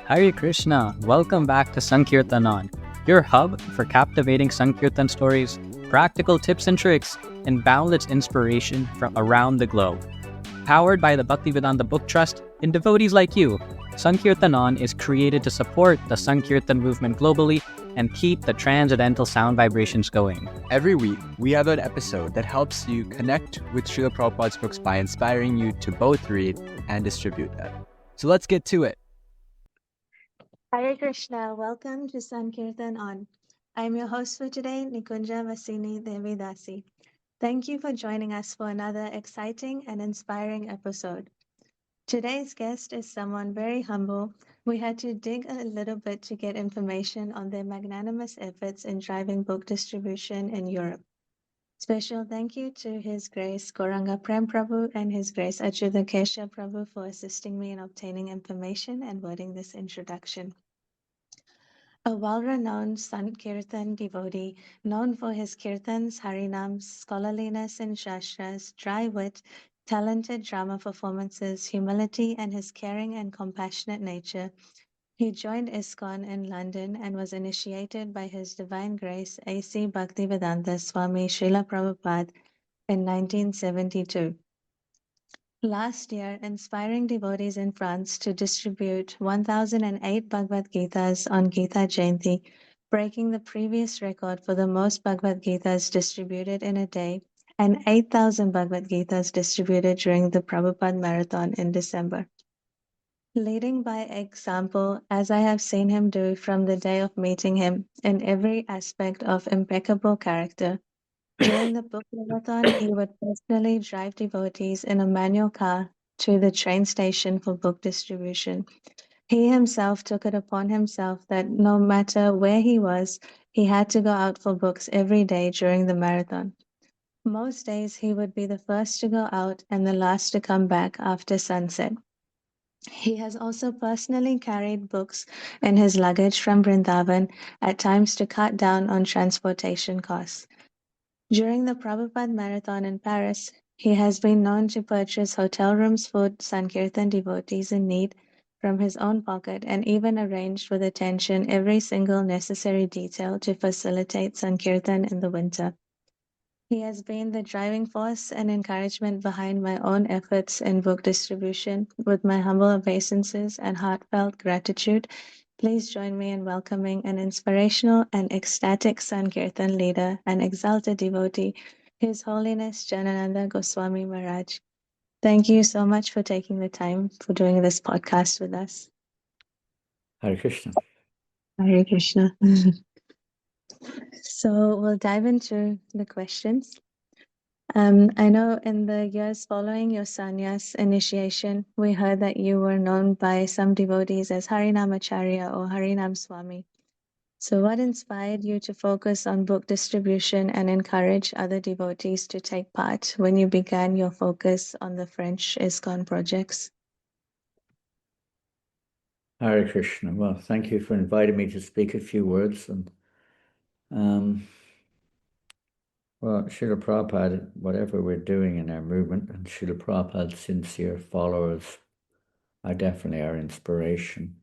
Hare Krishna, welcome back to Sankirtan, your hub for captivating Sankirtan stories, practical tips and tricks, and boundless inspiration from around the globe. Powered by the Bhaktivedanta Book Trust and devotees like you, Sankirtan is created to support the Sankirtan movement globally and keep the transcendental sound vibrations going. Every week, we have an episode that helps you connect with Srila Prabhupada's books by inspiring you to both read and distribute them. So let's get to it. Hare Krishna, welcome to Sankirtan On. I'm your host for today, Nikunja Vasini Devidasi. Thank you for joining us for another exciting and inspiring episode. Today's guest is someone very humble. We had to dig a little bit to get information on their magnanimous efforts in driving book distribution in Europe. Special thank you to His Grace Gauranga Prem Prabhu and His Grace Achyuta Kesha Prabhu for assisting me in obtaining information and wording this introduction. A well-renowned Sankirtan devotee, known for his kirtans, harinams, scholarliness in shastras, dry wit, talented drama performances, humility, and his caring and compassionate nature, he joined ISKCON in London and was initiated by His Divine Grace A.C. Bhaktivedanta Swami Srila Prabhupada in 1972. Last year, inspiring devotees in France to distribute 1008 Bhagavad Gitas on Gita Jayanti, breaking the previous record for the most Bhagavad Gitas distributed in a day, and 8,000 Bhagavad Gitas distributed during the Prabhupada Marathon in December. Leading by example, as I have seen him do from the day of meeting him, in every aspect of impeccable character, during the book marathon, he would personally drive devotees in a manual car to the train station for book distribution. He himself took it upon himself that no matter where he was, he had to go out for books every day during the marathon. Most days he would be the first to go out and the last to come back after sunset. He has also personally carried books in his luggage from Vrindavan, at times to cut down on transportation costs. During the Prabhupada Marathon in Paris, he has been known to purchase hotel rooms for Sankirtan devotees in need from his own pocket and even arranged with attention every single necessary detail to facilitate Sankirtan in the winter. He has been the driving force and encouragement behind my own efforts in book distribution. With my humble obeisances and heartfelt gratitude, please join me in welcoming an inspirational and ecstatic Sankirtan leader and exalted devotee, His Holiness Janananda Goswami Maharaj. Thank you so much for taking the time for doing this podcast with us. Hare Krishna. Hare Krishna. So we'll dive into the questions. I know in the years following your sannyas initiation, we heard that you were known by some devotees as Harinamacharya or Harinam Swami. So what inspired you to focus on book distribution and encourage other devotees to take part when you began your focus on the French ISKCON projects? Hare Krishna. Well, thank you for inviting me to speak a few words. And well, Srila Prabhupada, whatever we're doing in our movement, and Srila Prabhupada's sincere followers, I definitely are inspiration.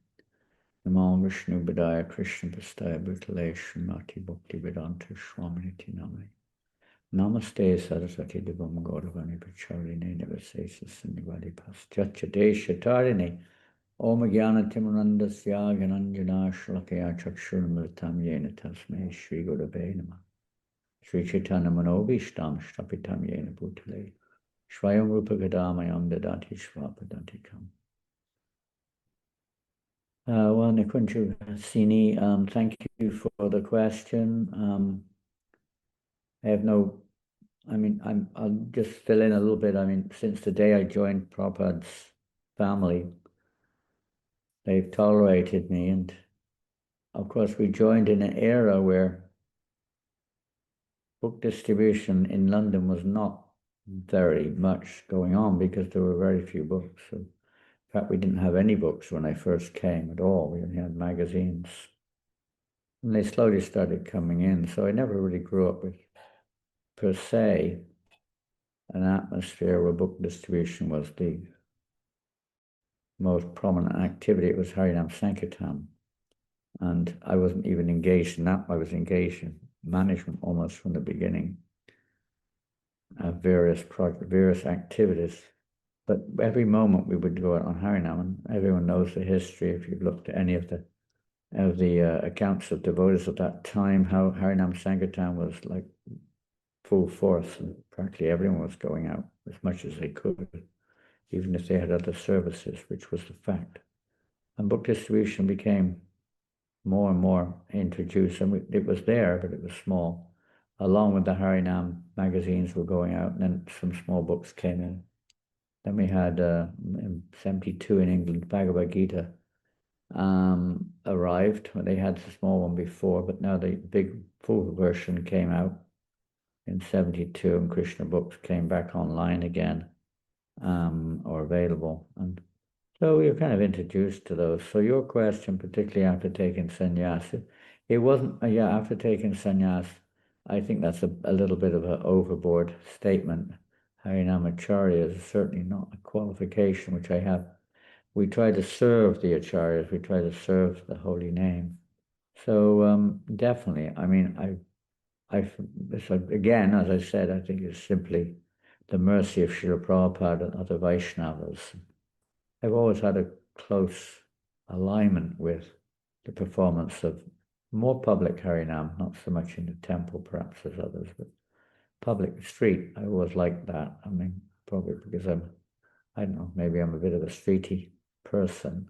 Namo Vishnu Padaya Krishna Pastaya Bhutale Srimati Bhakti Vedanta Swaminiti Namai. Namaste Saraswati Devam Gauravani Pacharine Nevasesa Sindhivadi Paschatya Desha Tarini. Om Jnana Timanandasya Gyananjana Shalakaya Chakshurmritam Yena Tasmai Shri Gurave Namah. Shri Chaitanya Manobishtam Shtapitam Yena Bhutale Shvayam Rupa Gadamayam Dadati Shvapadantikam. Well, Nikunja Sini, thank you for the question. I have no, I'll just fill in a little bit. Since the day I joined Prabhupada's family, they've tolerated me. And of course, we joined in an era where book distribution in London was not very much going on because there were very few books. So, in fact, we didn't have any books when I first came at all. We only had magazines. And they slowly started coming in. So I never really grew up with, per se, an atmosphere where book distribution was the most prominent activity, it was Harinam Sankirtan. And I wasn't even engaged in that. I was engaged in management almost from the beginning of various activities. But every moment we would go out on Harinam, and everyone knows the history if you've looked at any of the accounts of devotees at that time, how Harinam Sankirtan was like full force, and practically everyone was going out as much as they could, even if they had other services, which was the fact. And book distribution became more and more introduced, and it was there, but it was small. Along with the Harinam magazines were going out, and then some small books came in. Then we had in 72 in England, Bhagavad Gita arrived. Well, they had the small one before, but now the big full version came out in 72, and Krishna books came back online again, or available. And so we were kind of introduced to those. So your question, particularly after taking sannyas, it wasn't, after taking sannyas, I think that's a little bit of an overboard statement. Harinamacharya is certainly not a qualification which I have. We try to serve the acharyas, we try to serve the holy name. So definitely, I mean, again, as I said, I think it's simply the mercy of Srila Prabhupada and other Vaishnavas. I've always had a close alignment with the performance of more public Harinam, not so much in the temple perhaps as others, but public street. I always liked that. I mean, probably because I don't know, maybe I'm a bit of a streety person,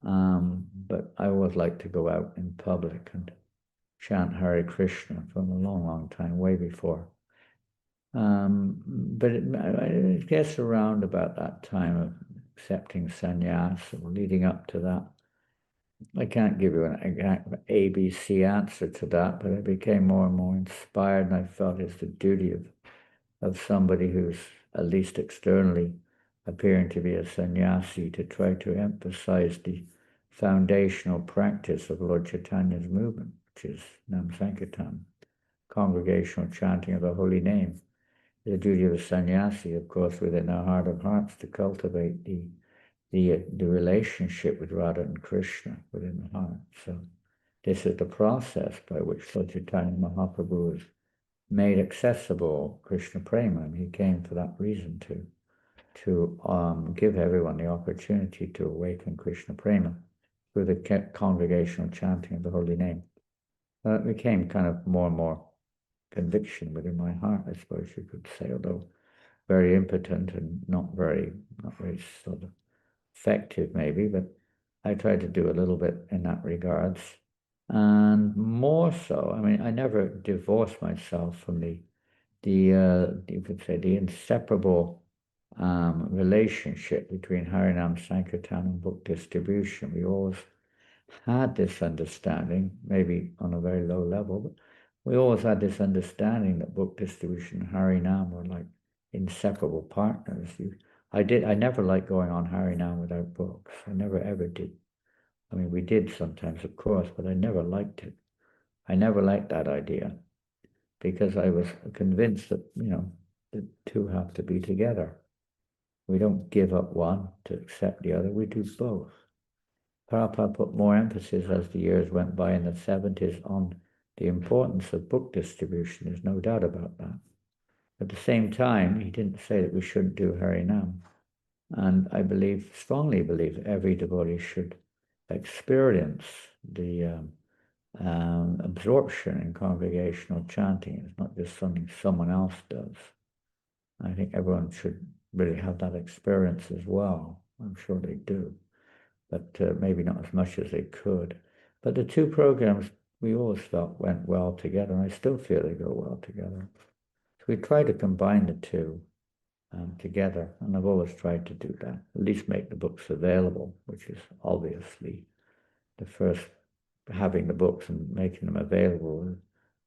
but I always like to go out in public and chant Hare Krishna from a long, long time, way before. But it gets around about that time of accepting sannyas or leading up to that. I can't give you an exact ABC answer to that, but I became more and more inspired, and I felt it's the duty of somebody who's at least externally appearing to be a sannyasi to try to emphasize the foundational practice of Lord Chaitanya's movement, which is Nam Sankirtan, congregational chanting of the holy name. The duty of a sannyasi, of course, within our heart of hearts, to cultivate the relationship with Radha and Krishna within the heart. So this is the process by which Lord Chaitanya Mahaprabhu has made accessible Krishna Prema, and he came for that reason to give everyone the opportunity to awaken Krishna Prema through the congregational chanting of the holy name. It became kind of more and more conviction within my heart, I suppose you could say, although very impotent and not very sort of effective maybe, but I tried to do a little bit in that regards. And more so, I mean, I never divorced myself from the you could say the inseparable relationship between Harinam Sankirtan and book distribution. We always had this understanding, maybe on a very low level, but we always had this understanding that book distribution and Harinam were like inseparable partners. I never liked going on Harinam without books. I never ever did. I mean, we did sometimes, of course, but I never liked it. I never liked that idea because I was convinced that, the two have to be together. We don't give up one to accept the other. We do both. Prabhupada put more emphasis as the years went by in the 70s on the importance of book distribution. There's no doubt about that. At the same time, he didn't say that we shouldn't do Harinam. And I strongly believe that every devotee should experience the absorption in congregational chanting. It's not just something someone else does. I think everyone should really have that experience as well. I'm sure they do, but maybe not as much as they could. But the two programs we always felt went well together, and I still feel they go well together. So we try to combine the two together, and I've always tried to do that, at least make the books available, which is obviously the first, having the books and making them available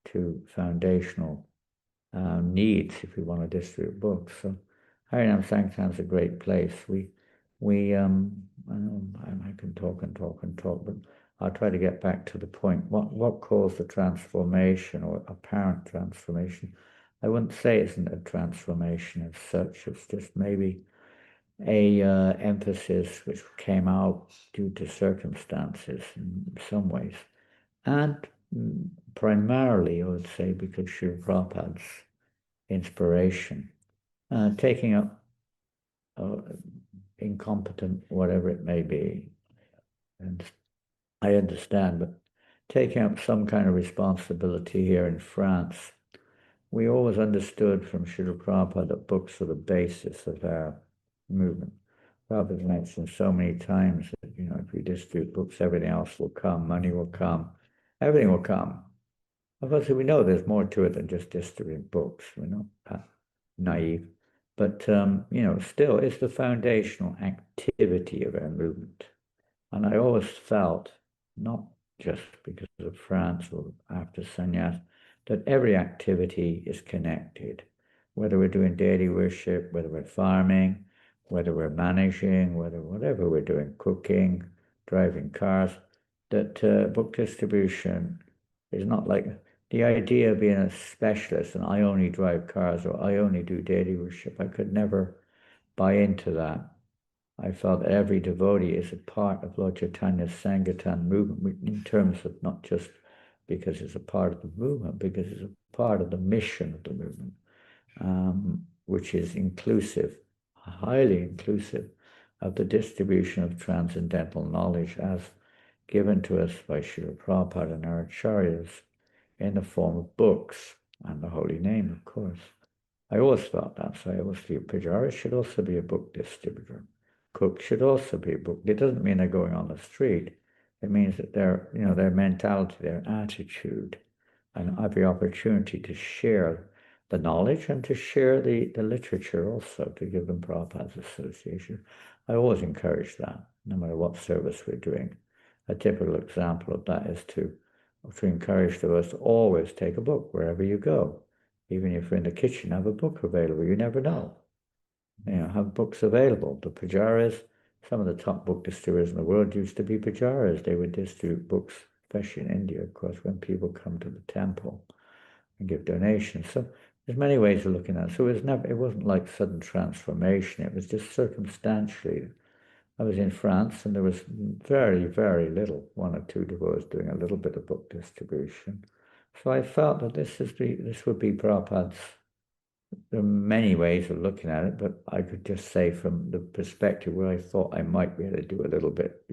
to foundational needs if we want to distribute books. So Harinam Sankirtan is a great place. I can talk, but I'll try to get back to the point. What caused the transformation or apparent transformation? I wouldn't say it's a transformation as such. It's just maybe a emphasis which came out due to circumstances in some ways, and primarily, I would say, because Srila Prabhupada's inspiration, taking up incompetent, whatever it may be, and I understand, but taking up some kind of responsibility here in France, we always understood from Srila Prabhupada that books are the basis of our movement. Prabhupada's mentioned so many times that, if we distribute books, everything else will come, money will come, everything will come. Of course, we know there's more to it than just distributing books. We're not naive. But, still, it's the foundational activity of our movement. And I always felt, not just because of France or after sannyas, that every activity is connected. Whether we're doing daily worship, whether we're farming, whether we're managing, whatever we're doing, cooking, driving cars, that book distribution is not like the idea of being a specialist and I only drive cars or I only do daily worship. I could never buy into that. I felt that every devotee is a part of Lord Chaitanya's Sankirtan movement in terms of not just because it's a part of the movement, because it's a part of the mission of the movement, which is inclusive, highly inclusive of the distribution of transcendental knowledge as given to us by Srila Prabhupada and our acharyas in the form of books and the holy name, of course. I always felt that, so I always feel pujaris should also be a book distributor. Cooks should also be a book. It doesn't mean they're going on the street. It means that their mentality, their attitude, and have the opportunity to share the knowledge and to share the literature also, to give them Prabhupada's association. I always encourage that, no matter what service we're doing. A typical example of that is to encourage us to always take a book wherever you go. Even if you're in the kitchen, have a book available. You never know. Have books available. The pujaris, some of the top book distributors in the world used to be pujaris. They would distribute books, especially in India, of course, when people come to the temple and give donations. So there's many ways of looking at it. So it wasn't like sudden transformation. It was just circumstantially. I was in France and there was very, very little, one or two devotees doing a little bit of book distribution. So I felt that this would be Prabhupada's. There are many ways of looking at it, but I could just say from the perspective where I thought I might be able to do a little bit.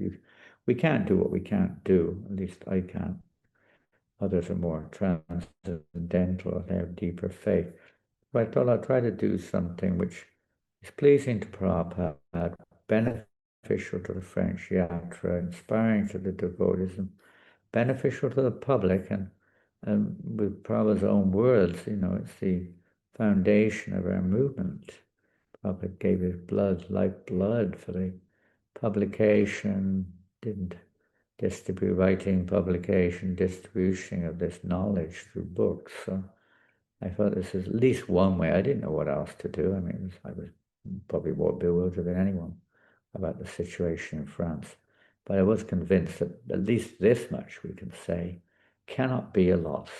We can't do what we can't do, at least I can't. Others are more transcendental, they have deeper faith. But I thought I'd try to do something which is pleasing to Prabhupada, beneficial to the French yatra, inspiring to the devotees, and beneficial to the public. And with Prabhupada's own words, it's the foundation of our movement. Prabhupada gave his blood, like blood, for the publication, didn't distribute, writing, publication, distribution of this knowledge through books. So I thought this is at least one way. I didn't know what else to do. I mean, I was probably more bewildered than anyone about the situation in France. But I was convinced that at least this much we can say cannot be a loss.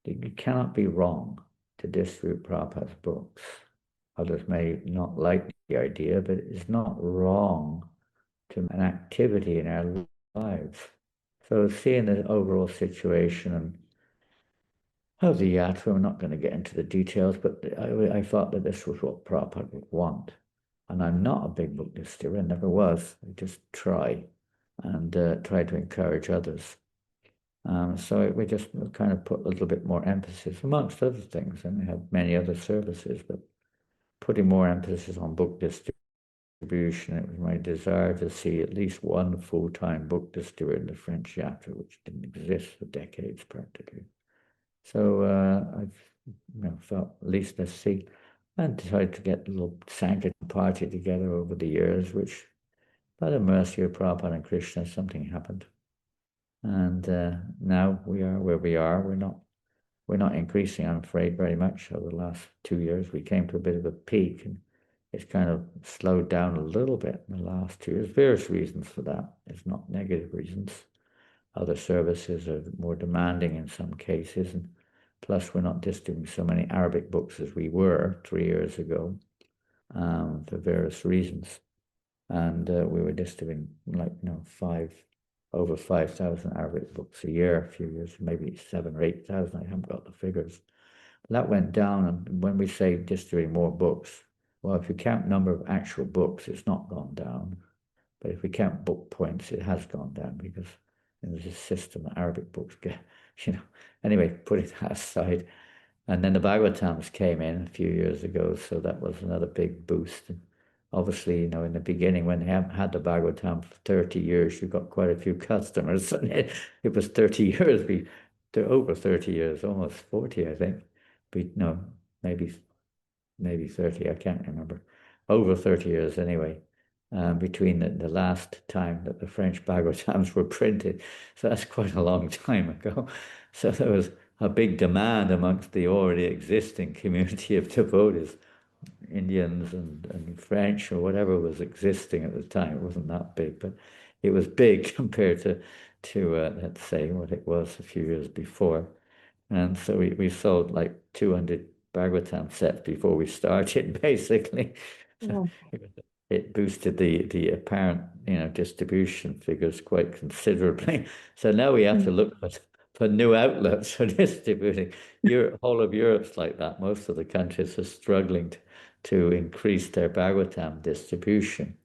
It cannot be wrong to distribute Prabhupada's books. Others may not like the idea, but it's not wrong to an activity in our lives. So seeing the overall situation and of the yatra, we're not going to get into the details, but I thought that this was what Prabhupada would want. And I'm not a big book distributor, never was. I just try and try to encourage others. So we just kind of put a little bit more emphasis, amongst other things, and we have many other services, but putting more emphasis on book distribution. It was my desire to see at least one full-time book distributor in the French yatra, which didn't exist for decades practically. So I've felt at least let's see, and tried to get a little Sankirtan party together over the years, which by the mercy of Prabhupada and Krishna, something happened. And now we are where we are. We're not increasing, I'm afraid, very much over the last 2 years. We came to a bit of a peak, and it's kind of slowed down a little bit in the last 2 years. Various reasons for that. It's not negative reasons. Other services are more demanding in some cases, and plus we're not distributing so many Arabic books as we were 3 years ago. for various reasons. And we were distributing over 5,000 Arabic books a year, a few years, maybe 7,000 or 8,000. I haven't got the figures. But that went down. And when we say distributing more books, well, if you count number of actual books, it's not gone down. But if we count book points, it has gone down because there's a system that Arabic books get, Anyway, putting that aside. And then the Bhagavatams came in a few years ago, so that was another big boost. And obviously, in the beginning, when they haven't had the Bhagavatam for 30 years, you got quite a few customers. And it was 30 years, over 30 years, almost 40, I think. Maybe 30, I can't remember. Over 30 years anyway, between the last time that the French Bhagavatams were printed. So that's quite a long time ago. So there was a big demand amongst the already existing community of devotees, Indians and French or whatever was existing at the time. It wasn't that big, but it was big compared to let's say, what it was a few years before. And so we sold like 200 Bhagavatam sets before we started, basically. So it boosted the apparent, distribution figures quite considerably. So now we have to look for new outlets for distributing. Whole of Europe's like that. Most of the countries are struggling to increase their Bhagavatam distribution.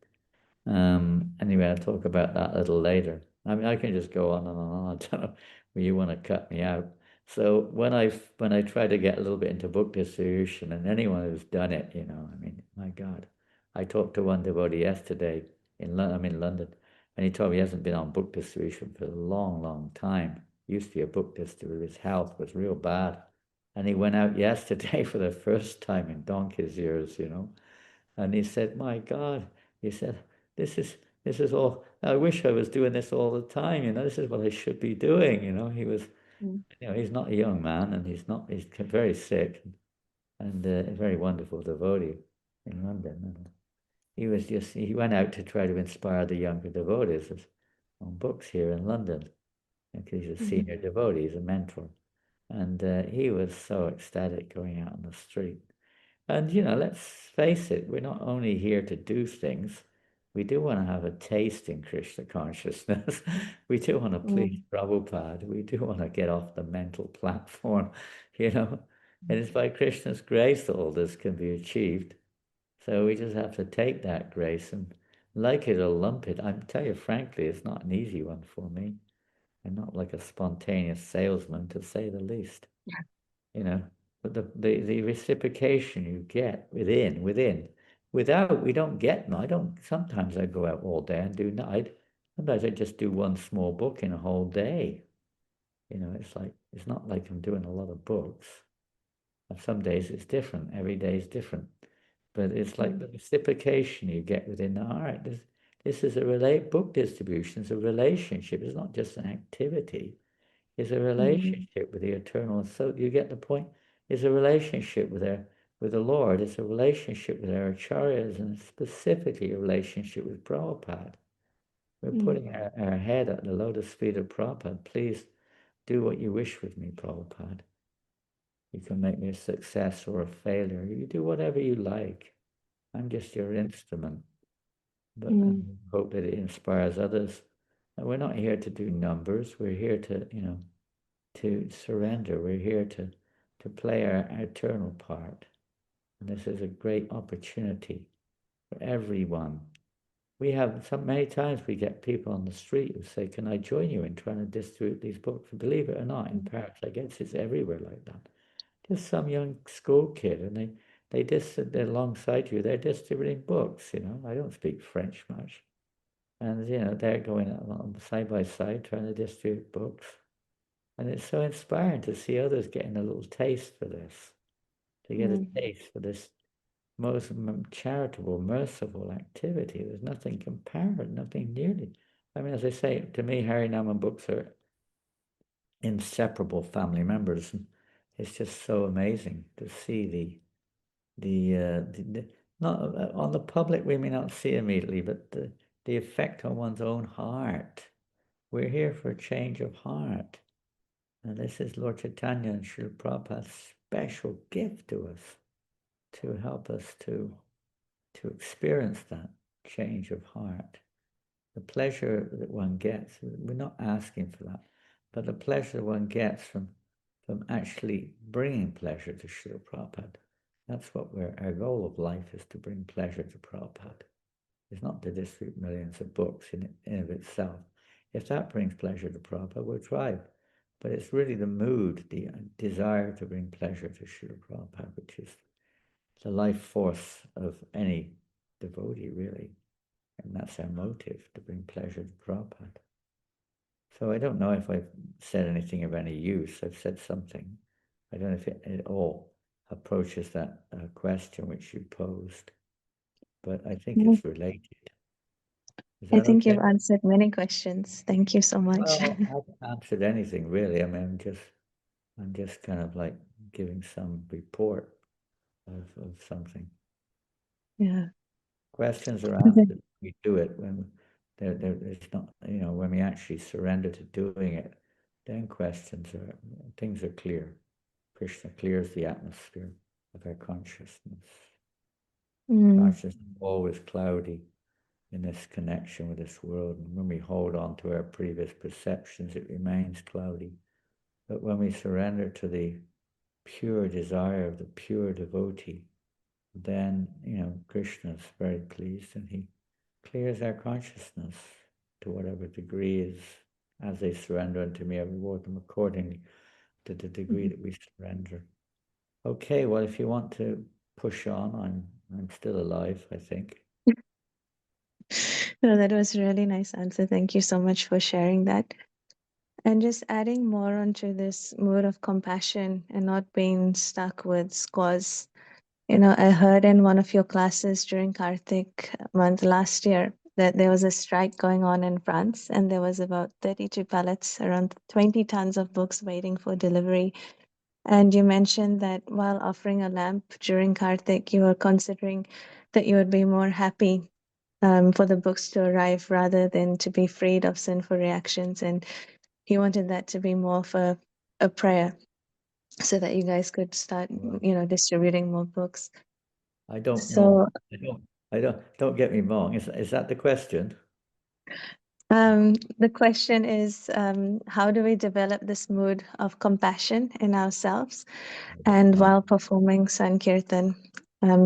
Anyway, I'll talk about that a little later. I mean, I can just go on and on. I don't know where you want to cut me out. So when I try to get a little bit into book distribution, and anyone who's done it, I mean, my God, I talked to one devotee yesterday I'm in London, and he told me he hasn't been on book distribution for a long, long time. He used to be a book distributor. His health was real bad, and he went out yesterday for the first time in donkey's years, and he said, "My God," he said, "this is all. I wish I was doing this all the time. This is what I should be doing." He was. He's not a young man, and he's very sick, and a very wonderful devotee in London. And he went out to try to inspire the younger devotees on books here in London, because he's a senior devotee, he's a mentor, and he was so ecstatic going out on the street. And let's face it, we're not only here to do things. We do want to have a taste in Krishna consciousness. We do want to please Prabhupada. We do want to get off the mental platform, And it's by Krishna's grace that all this can be achieved. So we just have to take that grace and like it or lump it. I tell you frankly, it's not an easy one for me. I'm not like a spontaneous salesman, to say the least. But the reciprocation you get without, we don't get them. Sometimes I go out all day and do night. Sometimes I just do one small book in a whole day. It's not like I'm doing a lot of books. And some days it's different. Every day is different. But it's like the reciprocation you get within the heart. This is book distribution is a relationship. It's not just an activity. It's a relationship with the eternal. So you get the point. It's a relationship with the Lord. It's a relationship with our acharyas, and specifically a relationship with Prabhupada. We're putting our head at the lotus feet of Prabhupada. Please do what you wish with me, Prabhupada. You can make me a success or a failure. You do whatever you like. I'm just your instrument. But I hope that it inspires others. And we're not here to do numbers. We're here to surrender. We're here to play our eternal part. And this is a great opportunity for everyone. We have many times we get people on the street who say, "Can I join you in trying to distribute these books?" And believe it or not, in Paris, I guess it's everywhere like that. Just some young school kid, and they just sit there alongside you. They're distributing books, I don't speak French much. And, they're going along side by side trying to distribute books. And it's so inspiring to see others getting a little taste for this, to get a taste for this most charitable, merciful activity. There's nothing comparable, nothing nearly. I mean, as I say, to me, Harinama books are inseparable family members. And it's just so amazing to see not on the public, we may not see immediately, but the effect on one's own heart. We're here for a change of heart. And this is Lord Chaitanya and Srila Prabhupada's special gift to us, to help us to to experience that change of heart. The pleasure that one gets, we're not asking for that, but the pleasure one gets from actually bringing pleasure to Srila Prabhupada. That's what our goal of life is, to bring pleasure to Prabhupada. It's not to distribute millions of books in of itself. If that brings pleasure to Prabhupada, we'll try. But it's really the mood, the desire to bring pleasure to Srila Prabhupada, which is the life force of any devotee, really. And that's our motive, to bring pleasure to Prabhupada. So I don't know if I've said anything of any use. I've said something. I don't know if it at all approaches that question which you posed, but I think it's related. Is I that think okay? you've answered many questions. Thank you so much. Well, I haven't answered anything really. I mean, I'm just kind of like giving some report of something. Yeah. Questions are answered. We do it when it's not, when we actually surrender to doing it, then things are clear. Krishna clears the atmosphere of our consciousness. Consciousness is always cloudy in this connection with this world. And when we hold on to our previous perceptions, it remains cloudy. But when we surrender to the pure desire of the pure devotee, then, Krishna is very pleased and he clears our consciousness to whatever degree is, as they surrender unto me, I reward them accordingly to the degree that we surrender. Okay, well, if you want to push on, I'm still alive, I think. No, that was a really nice answer. Thank you so much for sharing that. And just adding more onto this mood of compassion and not being stuck with scores. I heard in one of your classes during Kartik month last year that there was a strike going on in France, and there was about 32 pallets, around 20 tons of books waiting for delivery. And you mentioned that while offering a lamp during Kartik, you were considering that you would be more happy for the books to arrive rather than to be freed of sinful reactions. And he wanted that to be more of a prayer so that you guys could start, distributing more books. I don't So, know. Don't get me wrong. Is that the question? the question is, how do we develop this mood of compassion in ourselves and while performing Sankirtan,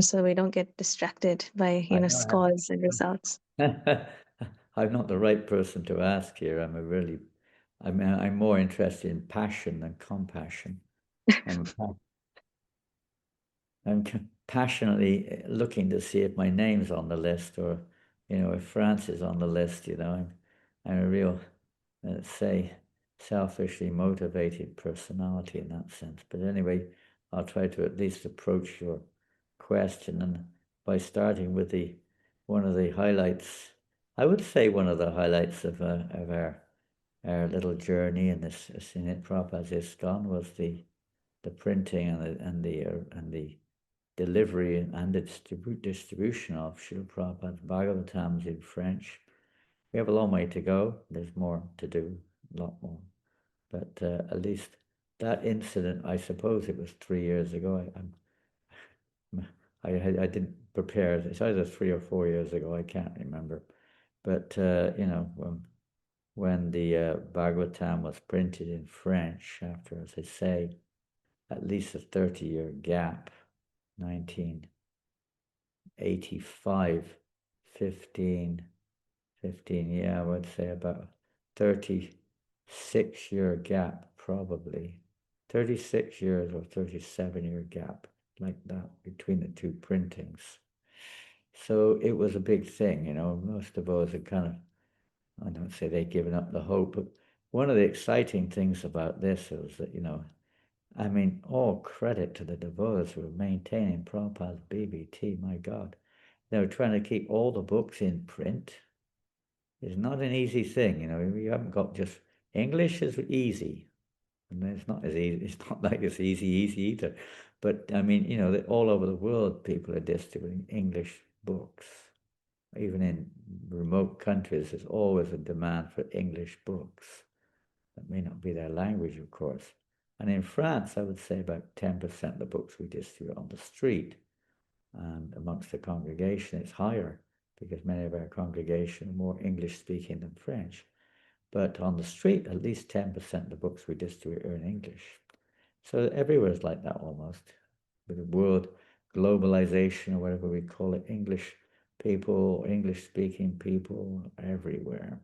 so we don't get distracted by, I know scores and results? I'm not the right person to ask here. I'm more interested in passion than compassion. I'm passionately looking to see if my name's on the list, or if France is on the list. I'm a real, let's say, selfishly motivated personality in that sense. But anyway, I'll try to at least approach your question, and by starting with one of the highlights. I would say one of the highlights of our little journey in this Srinit Prabhupada's ISKCON was the printing and the delivery and the distribution of Srila Prabhupada's Bhagavatams in French. We have a long way to go. There's more to do, a lot more. But at least that incident, I suppose it was 3 years ago. I didn't prepare. It's either 3 or 4 years ago. I can't remember. But when the Bhagavatam was printed in French, after, as I say, at least a 30-year gap, 1985, 15, yeah, I would say about 36-year gap, probably. 36 years or 37-year gap, like that, between the two printings. So it was a big thing, most of us had kind of, I don't say they'd given up the hope, but one of the exciting things about this was that, all credit to the devotees who are maintaining Prabhupada's BBT, my God. They were trying to keep all the books in print. It's not an easy thing, you haven't got just, English is easy. And it's not as easy, it's not like it's easy either. But all over the world, people are distributing English books. Even in remote countries, there's always a demand for English books. That may not be their language, of course. And in France, I would say about 10% of the books we distribute on the street And amongst the congregation, it's higher because many of our congregation are more English speaking than French. But on the street, at least 10% of the books we distribute are in English. So everywhere is like that almost. With the world globalization or whatever we call it, English people, English speaking people everywhere.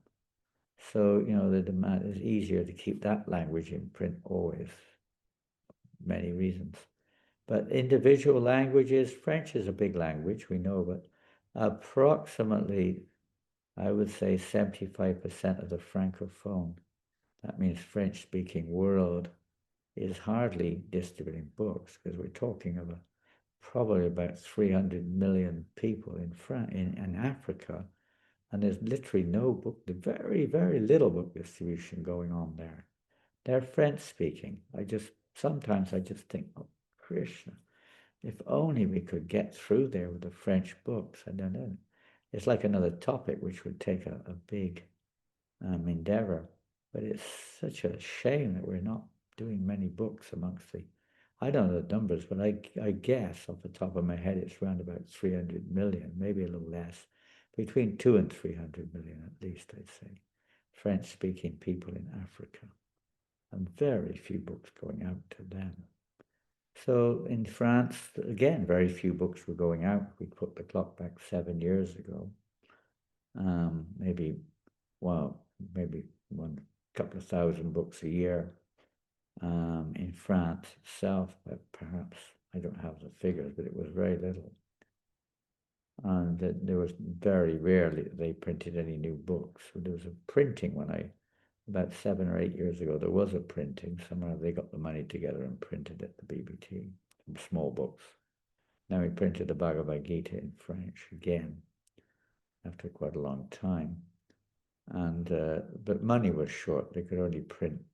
So, the demand is easier to keep that language in print always. Many reasons. But individual languages, French is a big language, we know, but approximately, I would say 75% of the Francophone, that means French-speaking world, is hardly distributing books, because we're talking of probably about 300 million people in Africa, and there's literally no book, very, very little book distribution going on there. They're French-speaking. Sometimes I just think, oh, Krishna, if only we could get through there with the French books. I don't know. It's like another topic which would take a big endeavor. But it's such a shame that we're not doing many books amongst I don't know the numbers, but I guess off the top of my head it's around about 300 million, maybe a little less, between 2 and 300 million at least, I'd say, French-speaking people in Africa. And very few books going out to them. So in France, again, very few books were going out. We put the clock back 7 years ago. Maybe one couple of thousand books a year in France itself, but perhaps, I don't have the figures, but it was very little. And there was very rarely they printed any new books. So there was a printing about 7 or 8 years ago, there was a printing. Somehow they got the money together and printed at the BBT, some small books. Now we printed the Bhagavad Gita in French again, after quite a long time. And but money was short. They could only print.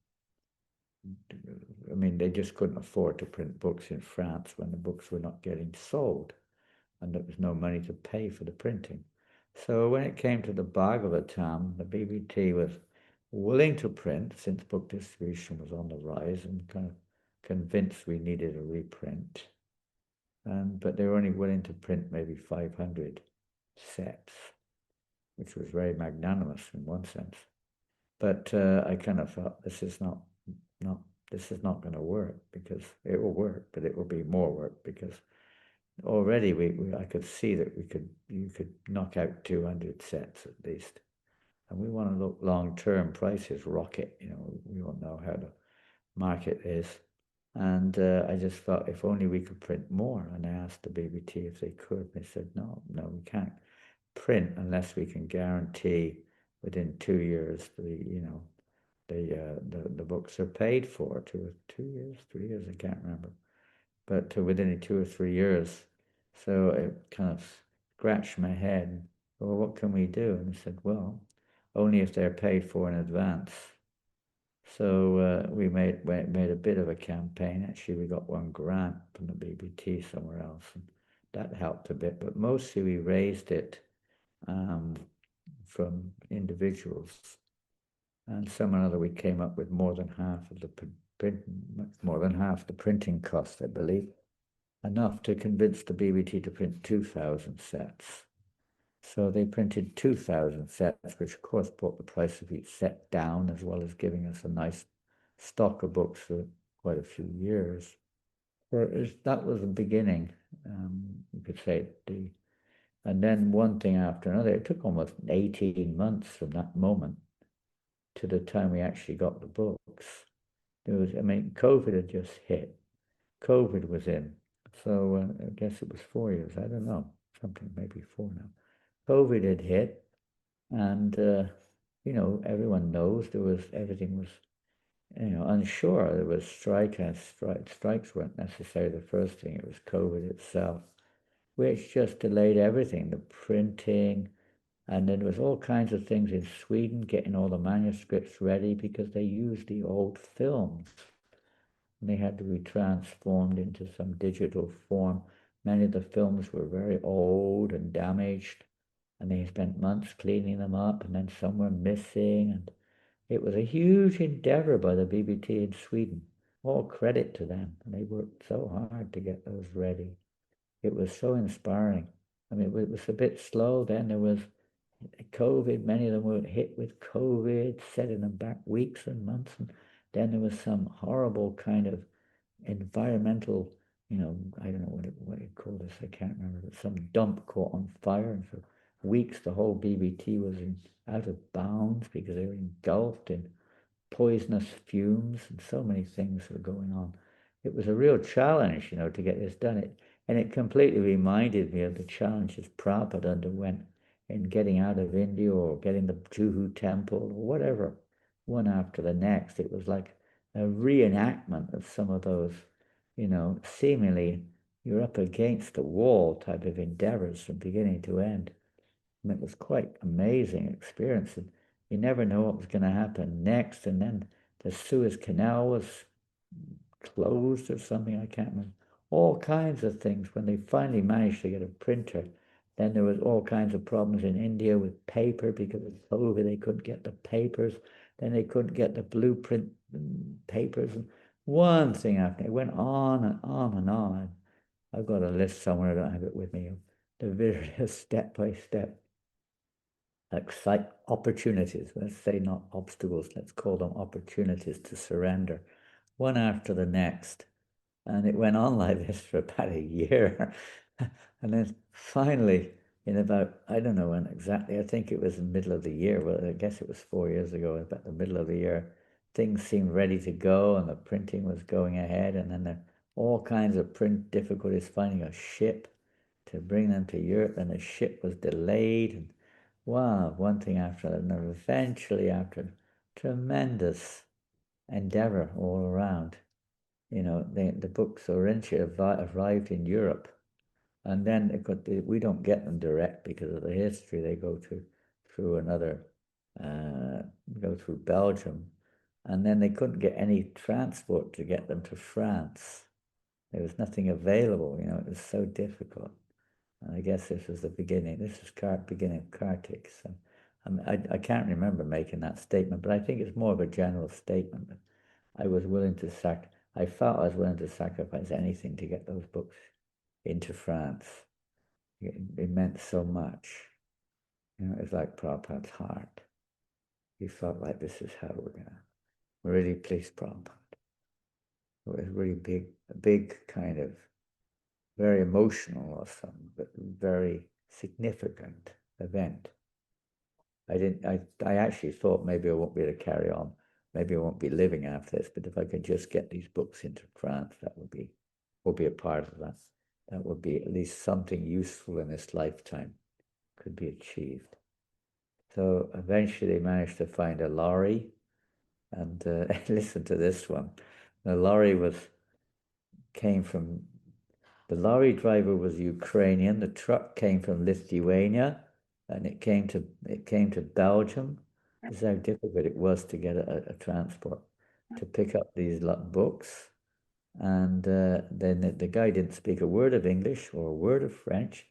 They just couldn't afford to print books in France when the books were not getting sold, and there was no money to pay for the printing. So when it came to the Bhagavatam, the BBT was willing to print, since book distribution was on the rise, and kind of convinced we needed a reprint. But they were only willing to print maybe 500 sets, which was very magnanimous in one sense. But I kind of thought, this is not going to work, because it will work, but it will be more work, because already I could see that you could knock out 200 sets at least. And we want to look long-term, prices rocket, we all know how the market is. And I just felt if only we could print more. And I asked the BBT if they could. They said, no, we can't print unless we can guarantee within 2 years the books are paid for. 2 years, 3 years, I can't remember. But within 2 or 3 years. So it kind of scratched my head. Well, what can we do? And I said, well, only if they're paid for in advance. So we made a bit of a campaign. Actually, we got one grant from the BBT somewhere else, and that helped a bit. But mostly we raised it from individuals, and somehow or other we came up with more than half of the printing cost, I believe, enough to convince the BBT to print 2,000 sets. So they printed 2,000 sets, which of course brought the price of each set down, as well as giving us a nice stock of books for quite a few years. That was the beginning, you could say. And then one thing after another, it took almost 18 months from that moment to the time we actually got the books. COVID had just hit. COVID was in. So I guess it was 4 years. I don't know, something, maybe 4 now. COVID had hit, and everyone knows everything was unsure. There was strikes weren't necessarily the first thing. It was COVID itself, which just delayed everything, the printing, and then there was all kinds of things in Sweden, getting all the manuscripts ready, because they used the old films, and they had to be transformed into some digital form. Many of the films were very old and damaged, and they spent months cleaning them up, and then some were missing, and it was a huge endeavor by the BBT in Sweden. All credit to them. And they worked so hard to get those ready. it was so inspiring. I mean, it was a bit slow. Then there was COVID. Many of them were hit with COVID, setting them back weeks and months. And then there was some horrible kind of environmental, I don't know what you call this. I can't remember. But some dump caught on fire, and for weeks the whole BBT was out of bounds because they were engulfed in poisonous fumes, and so many things were going on. It was a real challenge, to get this done. And it completely reminded me of the challenges Prabhupada underwent in getting out of India or getting the Juhu temple or whatever, one after the next. It was like a reenactment of some of those, seemingly you're up against the wall type of endeavors from beginning to end. And it was quite amazing experience. And you never know what was going to happen next. And then the Suez Canal was closed or something, I can't remember. All kinds of things. When they finally managed to get a printer, then there was all kinds of problems in India with paper because of COVID. They couldn't get the papers. Then they couldn't get the blueprint papers. And one thing after it went on and on and on. I've got a list somewhere, I don't have it with me, of the various step-by-step opportunities. Let's say not obstacles, let's call them opportunities to surrender, one after the next. And it went on like this for about a year. And then finally, in about, I don't know when exactly, I think it was in the middle of the year, well, I guess it was 4 years ago, about the middle of the year, things seemed ready to go and the printing was going ahead. And then there all kinds of print difficulties, finding a ship to bring them to Europe, and the ship was delayed. And wow, one thing after another. And eventually, after tremendous endeavor all around, the books eventually arrived in Europe. And then we don't get them direct because of the history. They go through another, go through Belgium. And then they couldn't get any transport to get them to France. There was nothing available, it was so difficult. And I guess this was the beginning. This was beginning of Kartik. So I can't remember making that statement, but I think it's more of a general statement. But I was willing to I felt I was willing to sacrifice anything to get those books into France. It meant so much. It was like Prabhupada's heart. He felt like this is how we're going to really please Prabhupada. It was really a big kind of very emotional or something, but very significant event. I actually thought maybe I won't be able to carry on. Maybe I won't be living after this, but if I could just get these books into France, that would be a part of that. That would be at least something useful in this lifetime could be achieved. So eventually they managed to find a lorry, and listen to this one. The lorry the lorry driver was Ukrainian. The truck came from Lithuania, and it came to Belgium. This is how difficult it was to get a transport to pick up these books. And then the guy didn't speak a word of English or a word of French,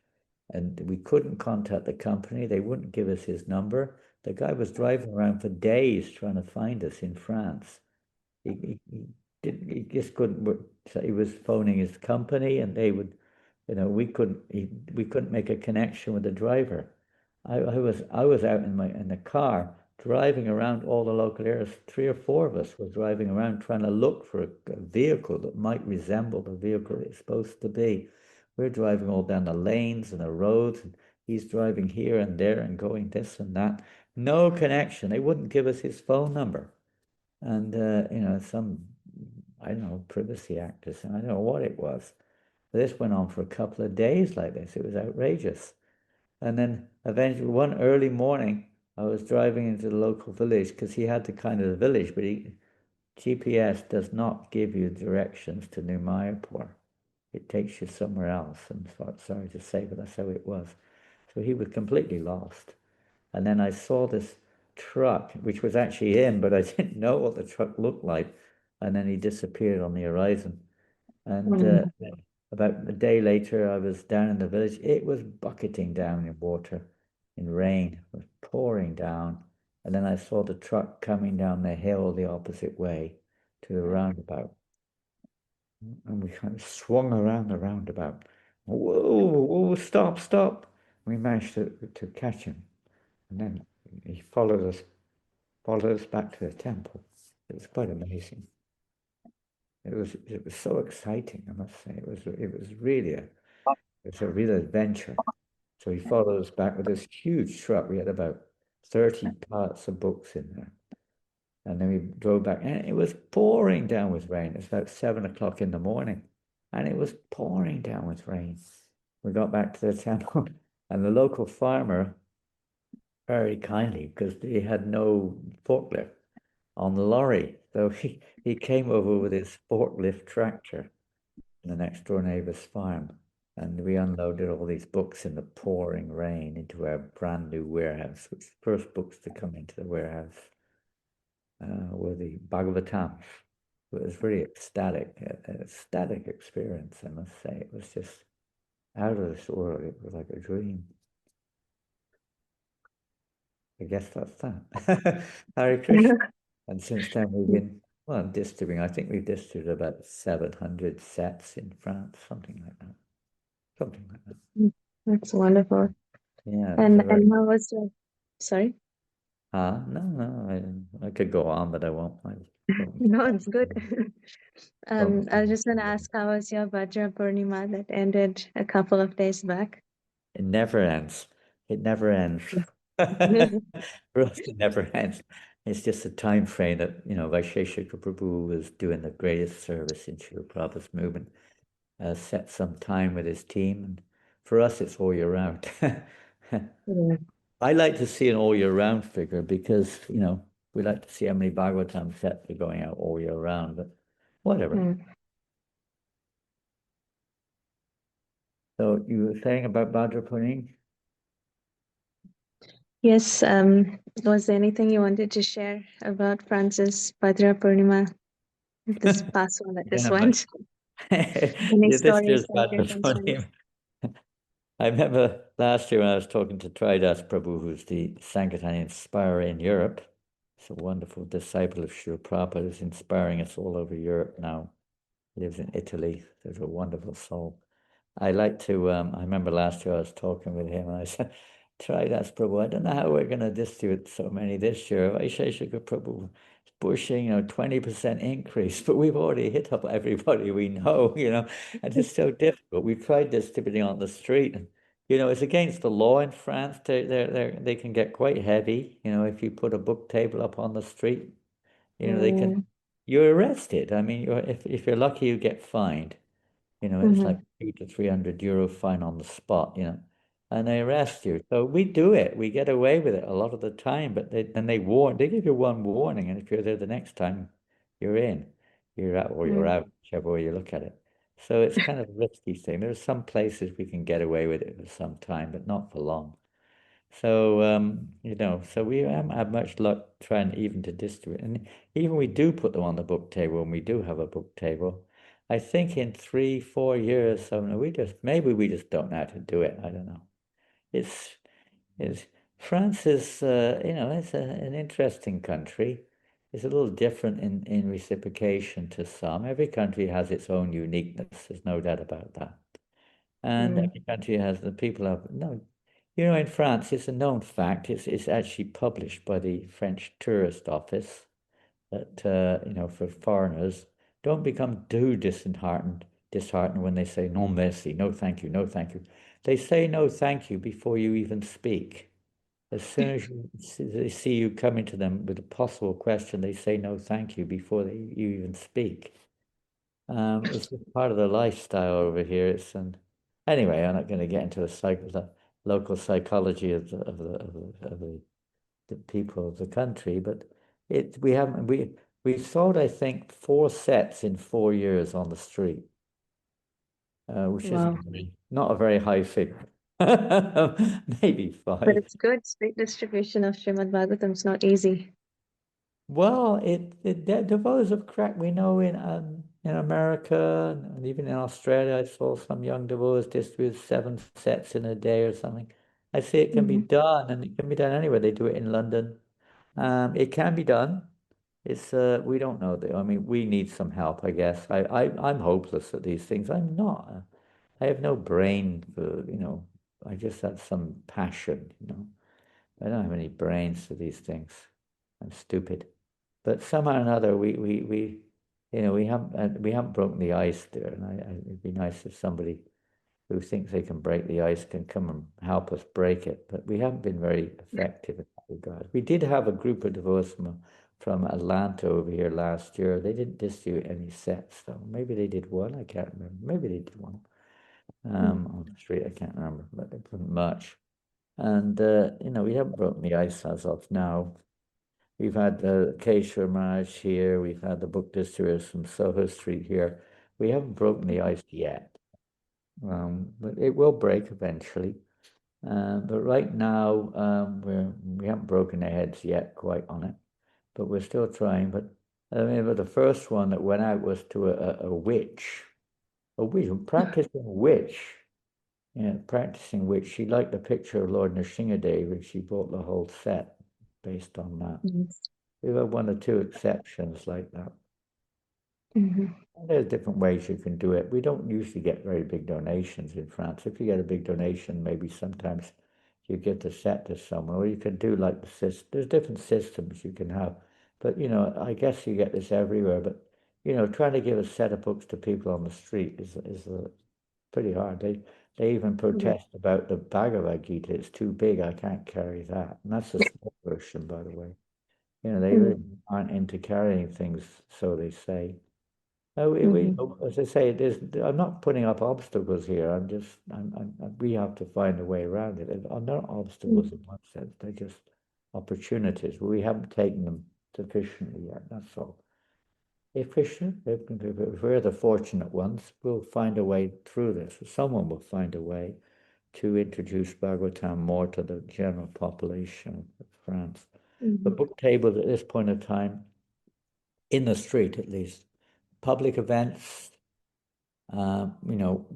and we couldn't contact the company. They wouldn't give us his number. The guy was driving around for days trying to find us in France. He just couldn't. So he was phoning his company, and they would, we couldn't make a connection with the driver. I was out in the car driving around all the local areas. 3 or 4 of us were driving around trying to look for a vehicle that might resemble the vehicle it's supposed to be. We're driving all down the lanes and the roads, and he's driving here and there and going this and that. No connection. They wouldn't give us his phone number. And, some, I don't know, Privacy Act or something. I don't know what it was. This went on for a couple of days like this. It was outrageous. And then eventually one early morning, I was driving into the local village because he had the village, but GPS does not give you directions to New Mayapur. It takes you somewhere else. I'm sorry to say, but that's how it was. So he was completely lost. And then I saw this truck, which was actually him, but I didn't know what the truck looked like. And then he disappeared on the horizon. And about a day later, I was down in the village. It was bucketing down in water, in rain. It was pouring down. And then I saw the truck coming down the hill the opposite way to the roundabout. And we kind of swung around the roundabout. Whoa, whoa, stop, stop. We managed to catch him. And then he followed us back to the temple. It was quite amazing. It was so exciting, I must say. It was a real adventure. So he followed us back with this huge truck. We had about 30 parts of books in there. And then we drove back, and it was pouring down with rain. It's about 7 o'clock in the morning, and it was pouring down with rain. We got back to the temple, and the local farmer, very kindly, because they had no forklift on the lorry, so he came over with his forklift tractor in the next door neighbor's farm, and we unloaded all these books in the pouring rain into our brand new warehouse, which the first books to come into the warehouse were the Bhagavatam. It was very ecstatic experience, I must say. It was just out of this world. It was like a dream. I guess that's that. Hare Krishna. And since then we've been, well, distributing. I think we've distributed about 700 sets in France, something like that. Something like that. That's wonderful. Yeah. And how was your, sorry? No, I could go on, but I won't. No, it's good. Don't- I was just going to ask, how was your Vajra Purnima that ended a couple of days back? It never ends. It never ends. For us, it never ends. It's just a time frame that, Vaisheshika Prabhu was doing the greatest service in Srila Prabhupada's movement, set some time with his team. And for us, it's all year round. Yeah. I like to see an all year round figure because, we like to see how many Bhagavatam sets are going out all year round, but whatever. Mm. So you were saying about Bhadra Purni? Yes, was there anything you wanted to share about Francis Bhadra Purnima, this past one that just Yeah, but went? Any yeah, this stories, year's Bhadra Sankirtan stories? Purni. I remember last year when I was talking to Tridas Prabhu, who's the Sankirtan inspirer in Europe. He's a wonderful disciple of Srila Prabhupada, who's inspiring us all over Europe now. Lives in Italy. There's a wonderful soul. I like to, I remember last year I was talking with him and I said, Tridas Prabhu, I don't know how we're going to distribute so many this year. Vaisheshika Prabhu is pushing, 20% increase, but we've already hit up everybody we know, and it's so difficult. We've tried distributing on the street and, it's against the law in France. They can get quite heavy, if you put a book table up on the street, Mm. you're arrested. I mean, if you're lucky, you get fined. It's like Mhm. 2 to 300 euro fine on the spot, and they arrest you. So we do it. We get away with it a lot of the time, but they give you one warning, and if you're there the next time, you're in. You're out or you're Mm. out, whichever way you look at it. So it's kind of a risky thing. There's some places we can get away with it for some time, but not for long. So so we haven't had much luck trying even to distribute. And even we do put them on the book table, and we do have a book table. I think in 3, 4 years, so maybe we just don't know how to do it. I don't know. It's France is it's an interesting country. It's a little different in reciprocation to some. Every country has its own uniqueness. There's no doubt about that. And Mm. every country has the people have no. In France, it's a known fact. It's actually published by the French Tourist Office that for foreigners, don't become too disheartened when they say no merci, no thank you, no thank you. They say no thank you before you even speak. As soon as they see you coming to them with a possible question, they say no thank you before you even speak. It's just part of the lifestyle over here. Anyway, I'm not going to get into the local psychology of the people of the country, but we sold, I think, 4 sets in 4 years on the street, which Wow. not a very high figure. Maybe But 5. it's good. Street distribution of Srimad Bhagavatam is not easy. Well, the devotees of crack we know in America and even in Australia, I saw some young devotees distribute 7 sets in a day or something. I say it can be Mhm. done, and it can be done anywhere. They do it in London. It can be done. It's we don't know. I mean, we need some help, I guess. I'm hopeless at these things. I'm not. I have no brain for, I just have some passion, I don't have any brains for these things. I'm stupid. But somehow or another, we we haven't broken the ice there, and it'd be nice if somebody who thinks they can break the ice can come and help us break it. But we haven't been very effective in that regard. We did have a group of devotees from Atlanta over here last year. They didn't distribute any sets, though. Maybe they did one. I can't remember. Maybe they did one on the street. I can't remember, but it wasn't much. And we haven't broken the ice as of now. We've had the Kesha Maharaj here. We've had the book distributors from Soho Street here. We haven't broken the ice yet, but it will break eventually. But right now, we haven't broken our heads yet quite on it, but we're still trying. But I remember the first one that went out was to a witch, practicing witch. Yeah, practicing witch. She liked the picture of Lord Nrsingadev, and she bought the whole set based on that. We've had one or two exceptions like that. There's different ways you can do it. We don't usually get very big donations in France. If you get a big donation, maybe sometimes you give the set to someone, or you can do like there's different systems you can have. But I guess you get this everywhere. But trying to give a set of books to people on the street is pretty hard. They even protest about the Bhagavad Gita. It's too big. I can't carry that. And that's a small version, by the way. They really aren't into carrying things, so they say. As I say, I'm not putting up obstacles here. We have to find a way around it. And are not obstacles in one sense. They're just opportunities. We haven't taken them sufficiently yet. That's all. If we're the fortunate ones, we'll find a way through this. Someone will find a way to introduce Bhagavatam more to the general population of France. The book tables at this point in time, in the street at least, public events, you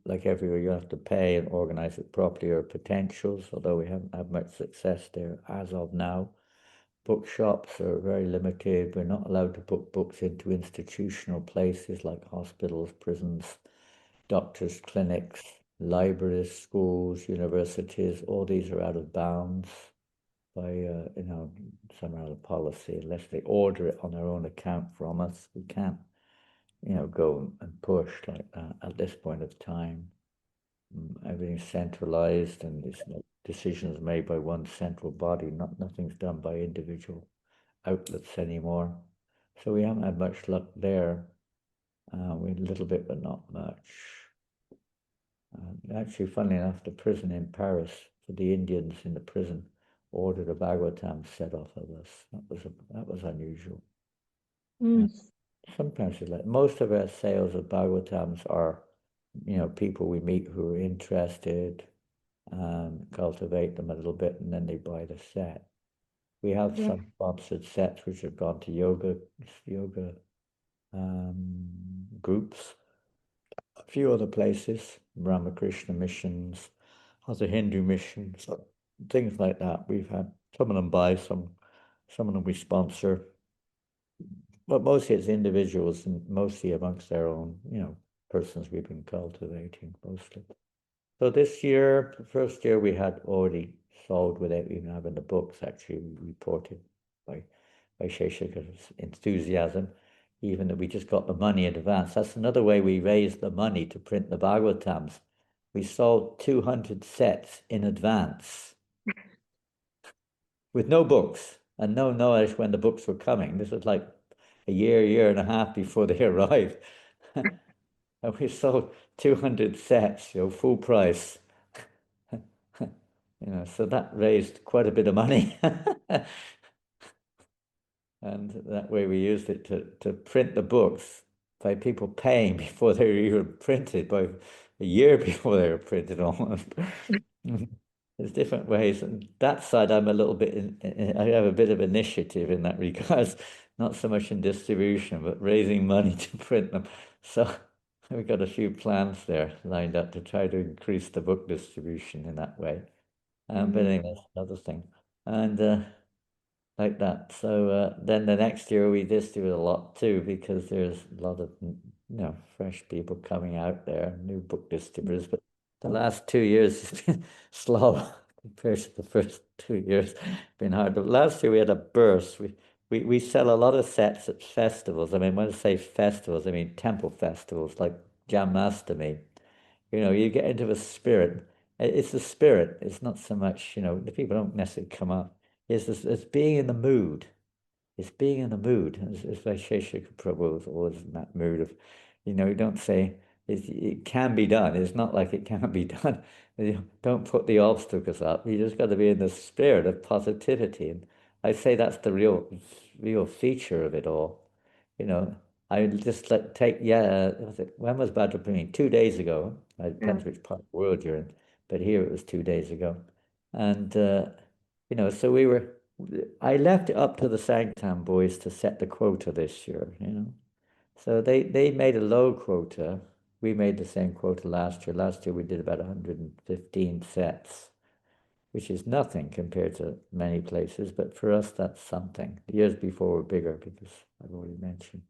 like everywhere, you have to pay and organize it properly, or potentials, although we haven't had much success there as of now. Bookshops are very limited. We're not allowed to put books into institutional places like hospitals, prisons, doctors' clinics, libraries, schools, universities. All these are out of bounds by somehow the policy. Unless they order it on their own account from us, we can't go and push like that at this point of time. Everything's centralized, and there's decisions made by one central body. Nothing's done by individual outlets anymore. So we haven't had much luck there. We had a little bit, but not much. Actually, funnily enough, the prison in Paris, for the Indians in the prison, ordered a Bhagavatam set off of us. That was unusual. Sometimes it's like most of our sales of Bhagavatams are, people we meet who are interested, cultivate them a little bit, and then they buy the set. We have some sponsored sets which have gone to yoga groups, a few other places, Ramakrishna missions, other Hindu missions, things like that. We've had some of them buy, some of them we sponsor, but mostly it's individuals, and mostly amongst their own, persons we've been cultivating mostly. So this year, the first year, we had already sold without even having the books. Actually, we reported by Sheshika's enthusiasm, even that we just got the money in advance. That's another way we raised the money to print the Bhagavatams. We sold 200 sets in advance with no books and no knowledge when the books were coming. This was like a year and a half before they arrived. And we sold 200 sets, full price. So that raised quite a bit of money. And that way we used it to print the books by people paying before they were even printed, by a year before they were printed almost. There's different ways. And that side, I'm a little bit, I have a bit of initiative in that regards, not so much in distribution, but raising money to print them. So we've got a few plans there lined up to try to increase the book distribution in that way. But anyway, that's another thing. And like that. So then the next year we distribute a lot too, because there's a lot of fresh people coming out there, new book distributors. But the last 2 years has been slow compared to the first 2 years. It's been hard. But last year we had a burst. We sell a lot of sets at festivals. I mean, when I say festivals, I mean temple festivals like Janmashtami. You get into a spirit. It's the spirit. It's not so much, the people don't necessarily come up. It's being in the mood. It's being in the mood. It's like Sheshika Prabhu was always in that mood of, you don't say it can be done. It's not like it can't be done. You don't put the obstacles up. You just got to be in the spirit of positivity. And I say that's the real feature of it all. I just when was Bhadrapuni? 2 days ago. It depends which part of the world you're in, but here it was 2 days ago. And, so I left it up to the Sankirtan boys to set the quota this year, So they made a low quota. We made the same quota last year. Last year we did about 115 sets, which is nothing compared to many places, but for us that's something. The years before were bigger because I've already mentioned.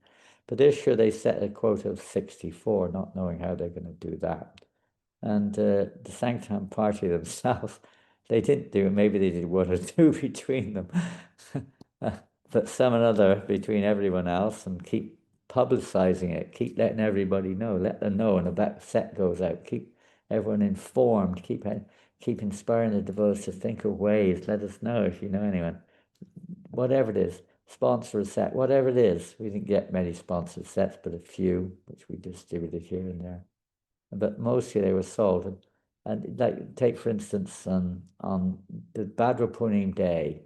But this year they set a quota of 64, not knowing how they're going to do that. And the Sankirtan party themselves, they didn't do it. Maybe they did one or two between them, but some another between everyone else, and keep publicizing it, keep letting everybody know, let them know when that set goes out, keep everyone informed, keep inspiring the devotees to think of ways. Let us know if you know anyone, whatever it is, sponsor a set, whatever it is. We didn't get many sponsored sets, but a few, which we distributed here and there. But mostly they were sold. And like, take for instance, on the Bhadrapuni day,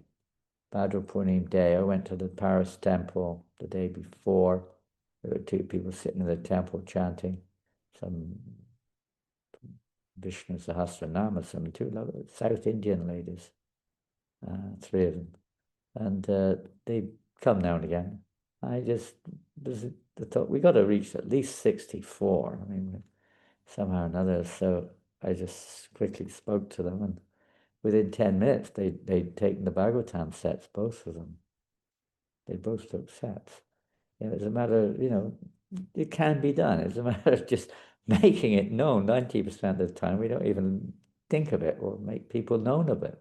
I went to the Paris temple the day before. There were two people sitting in the temple chanting some Vishnu Sahasranama, some two South Indian ladies, three of them. And they come now and again. I just thought we got to reach at least 64. I mean, somehow or another. So I just quickly spoke to them, and within 10 minutes, they'd taken the Bhagavatam sets, both of them. They both took sets. It's a matter of, it can be done. It's a matter of just making it known. 90% of the time, we don't even think of it or make people known of it.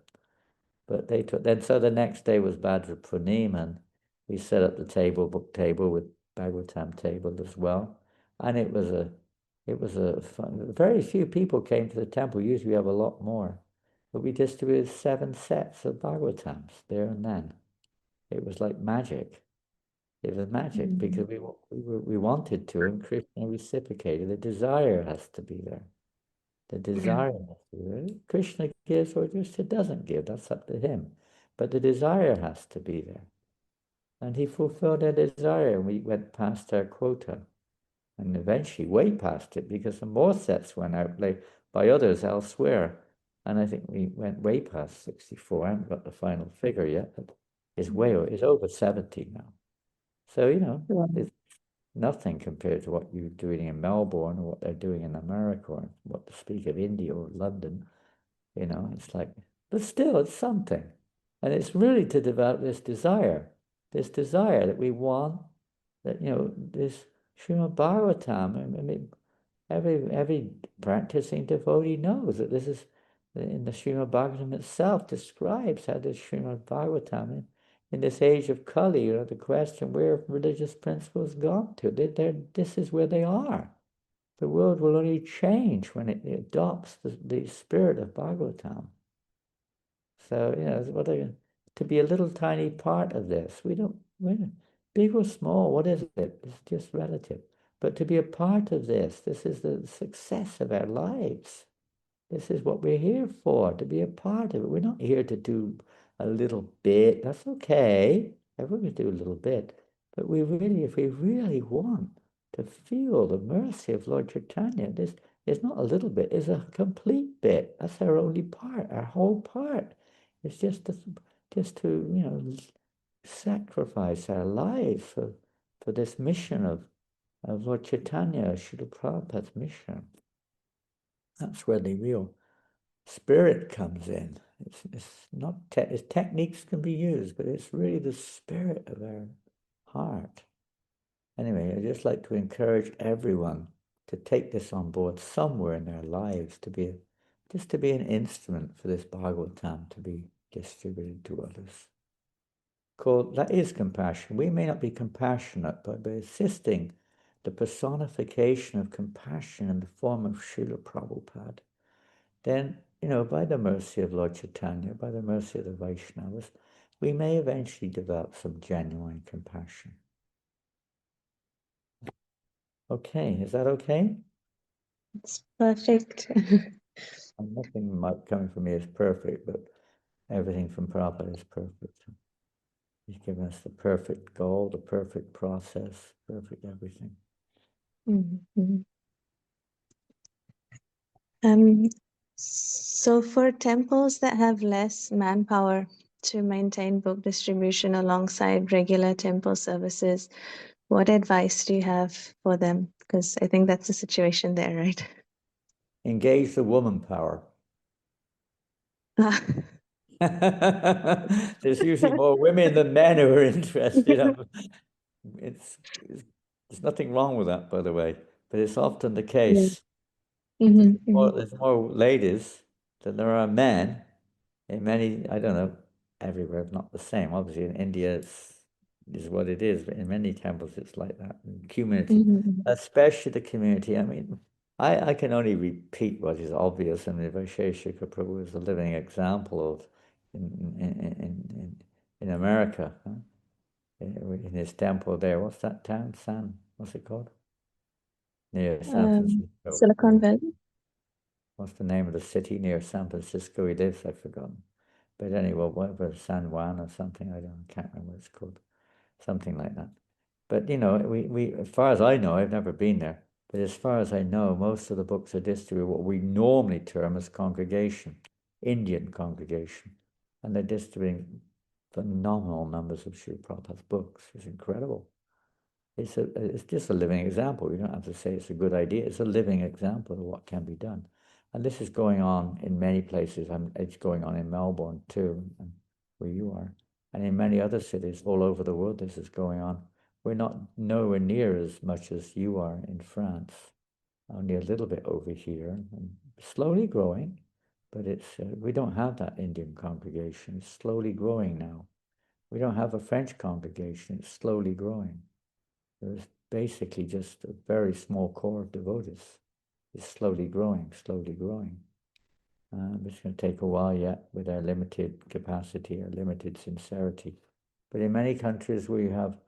But they took, then so the next day was Bhadra Purnima, and we set up the book table with Bhagavatam table as well. And it was a fun, very few people came to the temple. Usually we have a lot more. But we distributed 7 sets of Bhagavatams there and then. It was like magic. It was magic because we wanted to, and Krishna reciprocated. The desire has to be there. The desire has to be there. Krishna gives or just doesn't give. That's up to him. But the desire has to be there. And he fulfilled that desire, and we went past our quota. And eventually way past it, because some more sets went out by others elsewhere. And I think we went way past 64. I haven't got the final figure yet, but it's over 70 now. So, it's nothing compared to what you're doing in Melbourne or what they're doing in America, or what to speak of India or London. It's like, but still, it's something. And it's really to develop this desire that we want, that, this Srimad Bhagavatam. I mean, every practicing devotee knows that this is, in the Srimad Bhagavatam itself, describes how this Srimad Bhagavatam, in this age of Kali, the question, where have religious principles gone to? This is where they are. The world will only change when it adopts the spirit of Bhagavatam. So, to be a little tiny part of this, we're big or small, what is it? It's just relative. But to be a part of this is the success of our lives. This is what we're here for, to be a part of it. We're not here to do a little bit. That's okay. Everyone can do a little bit. But if we really want to feel the mercy of Lord Chaitanya, this is not a little bit, it's a complete bit. That's our only part, our whole part. It's just to sacrifice our lives for this mission of Lord Chaitanya, Srila Prabhupada's mission. That's where the real spirit comes in. It's not techniques can be used, but it's really the spirit of our heart. Anyway, I'd just like to encourage everyone to take this on board somewhere in their lives, to be just to be an instrument for this Bhagavatam to be distributed to others. That is compassion. We may not be compassionate, but by assisting the personification of compassion in the form of Srila Prabhupada, then, by the mercy of Lord Chaitanya, by the mercy of the Vaishnavas, we may eventually develop some genuine compassion. Okay, is that okay? It's perfect. And nothing coming from me is perfect, but everything from Prabhupada is perfect. He's given us the perfect goal, the perfect process, perfect everything. Mhm. So for temples that have less manpower to maintain book distribution alongside regular temple services, what advice do you have for them? Because I think that's the situation there, right? Engage the woman power. There's usually more women than men who are interested. There's nothing wrong with that, by the way, but it's often the case. There's more ladies than there are men in many, I don't know, everywhere, not the same. Obviously, in India, is what it is, but in many temples, it's like that. In community, especially the community. I mean, I can only repeat what is obvious, and Vaisheshika Prabhu is a living example of in America, in his temple there. What's that town? What's it called? Near San Francisco. Silicon Valley. What's the name of the city near San Francisco he lives? I've forgotten. But anyway, whatever, San Juan or something, I can't remember what it's called. Something like that. But we as far as I know, I've never been there, but as far as I know, most of the books are distributed what we normally term as congregation, Indian congregation. And they're distributing phenomenal numbers of Srila Prabhupada's books. It's incredible. It's just a living example. You don't have to say it's a good idea. It's a living example of what can be done. And this is going on in many places. It's going on in Melbourne too, where you are. And in many other cities all over the world, this is going on. We're not nowhere near as much as you are in France, only a little bit over here, and slowly growing. But we don't have that Indian congregation. It's slowly growing now. We don't have a French congregation. It's slowly growing. There's basically just a very small core of devotees. It's slowly growing, slowly growing. It's going to take a while yet with our limited capacity, our limited sincerity. But in many countries, we have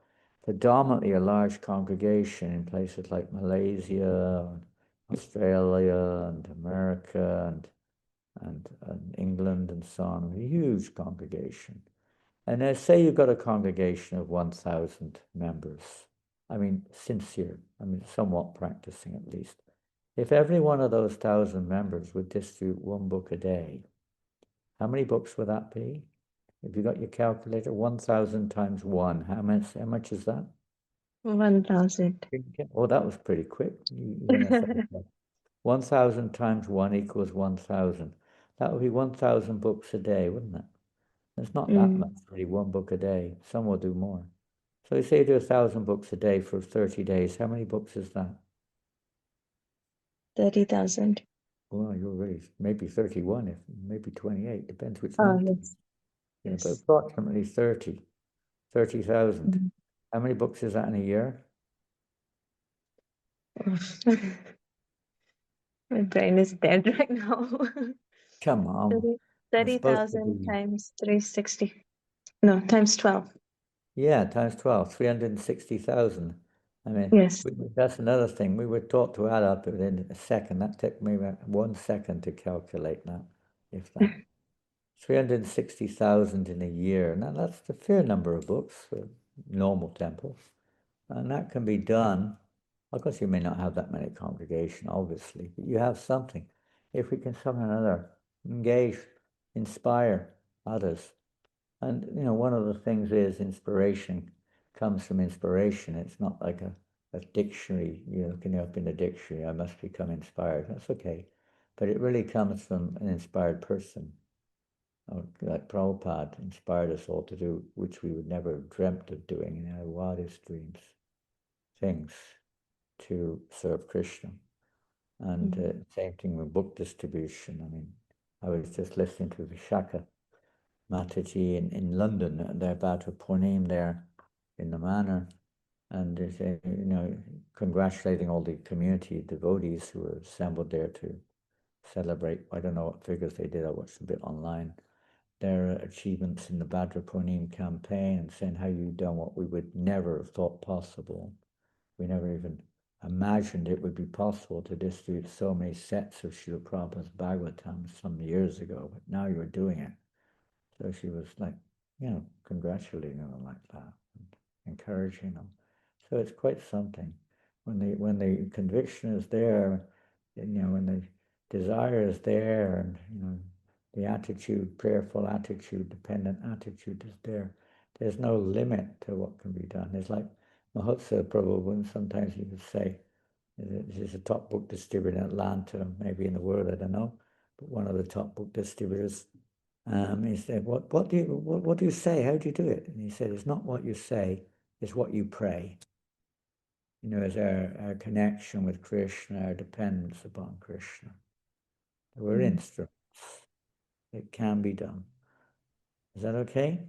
predominantly a large congregation in places like Malaysia, and Australia, and America, and England, and so on. A huge congregation. And say you've got a congregation of 1,000 members. I mean, sincere, somewhat practicing at least. If every one of those 1,000 members would distribute one book a day, how many books would that be? If you got your calculator, 1,000 times 1, how much is that? 1,000. Oh, that was pretty quick. You messed up. 1,000 times 1 equals 1,000. That would be 1,000 books a day, wouldn't it? It's not that much, really, one book a day. Some will do more. So you say you do 1,000 books a day for 30 days. How many books is that? 30,000. Well, you're really maybe 31, maybe 28, depends which Oh, month. yes. But approximately 30,000. How many books is that in a year? My brain is dead right now. Come on. 30,000 times 360. No, times 12. Yeah, times 12, 360,000. I mean, Yes. that's another thing. We were taught to add up within a second. That took me about 1 second to calculate that, if that. 360,000 in a year. Now, that's a fair number of books for normal temples. And that can be done. Of course, you may not have that many congregation, obviously, but you have something. If we can somehow or another engage, inspire others. And, one of the things is inspiration comes from inspiration. It's not like a dictionary, looking up in a dictionary, I must become inspired. That's okay. But it really comes from an inspired person. Like Prabhupada inspired us all to do, which we would never have dreamt of doing in our wildest dreams. things to serve Krishna. And same thing with book distribution. I mean, I was just listening to Vishaka Mataji in London, and they're about to Purnim there in the manor, and they congratulating all the community devotees who were assembled there to celebrate. I don't know what figures they did. I watched a bit online. Their achievements in the Bhadra Purnim campaign, and saying how you've done what we would never have thought possible. We never even imagined it would be possible to distribute so many sets of Srila Prabhupada's Bhagavatam some years ago, but now you're doing it. So she was like, congratulating them like that, and encouraging them. So it's quite something. When the conviction is there, when the desire is there, and the attitude, prayerful attitude, dependent attitude is there, there's no limit to what can be done. It's like Mahotsav Prabhu, sometimes you could say, he's a top book distributor in Atlanta, maybe in the world, I don't know, but one of the top book distributors. He said, what do you say? How do you do it? And he said, it's not what you say, it's what you pray. It's our connection with Krishna, our dependence upon Krishna. We're instruments. It can be done. Is that okay?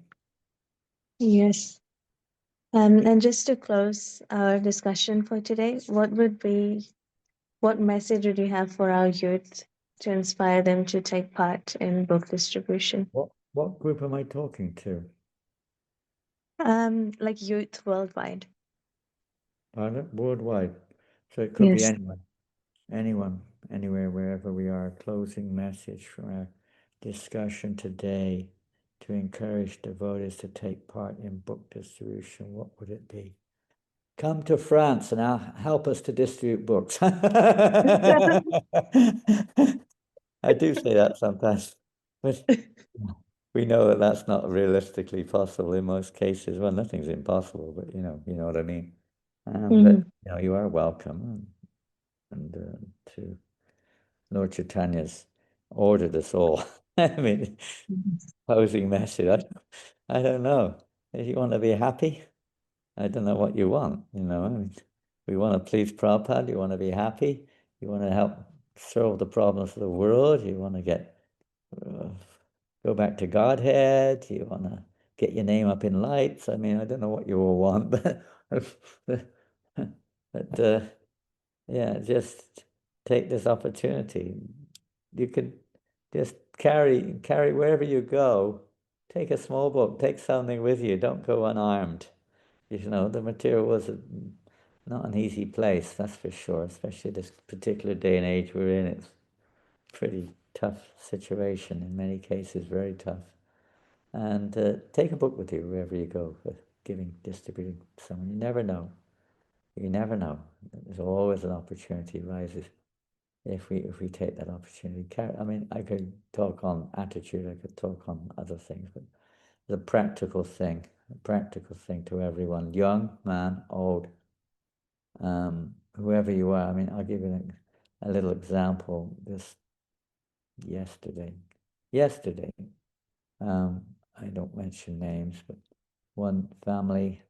Yes. And just to close our discussion for today, what message would you have for our youth to inspire them to take part in book distribution? What group am I talking to? Like youth worldwide. Pardon? Worldwide. So it could be Yes. anyone, anywhere, wherever we are. Closing message from our discussion today to encourage devotees to take part in book distribution. What would it be? Come to France and help us to distribute books. I do say that sometimes, but we know that that's not realistically possible in most cases. Well, nothing's impossible, but you know what I mean. But you are welcome, and to Lord Chaitanya's ordered us all. I mean, posing message. I don't know. If you want to be happy, I don't know what you want. I mean, we want to please Prabhupada. You want to be happy. You want to help solve the problems of the world. You want to go back to Godhead. You want to get your name up in lights. I mean, I don't know what you all want, but yeah, just take this opportunity. You could just carry wherever you go. Take a small book. Take something with you. Don't go unarmed. The material was not an easy place, that's for sure, especially this particular day and age we're in. It's a pretty tough situation, in many cases, very tough. And take a book with you wherever you go, distributing to someone. You never know. You never know. There's always an opportunity arises if we take that opportunity. I mean, I could talk on attitude, I could talk on other things, but the practical thing to everyone, young, man, old, whoever you are. I mean, I'll give you a little example. This yesterday, I don't mention names, but one family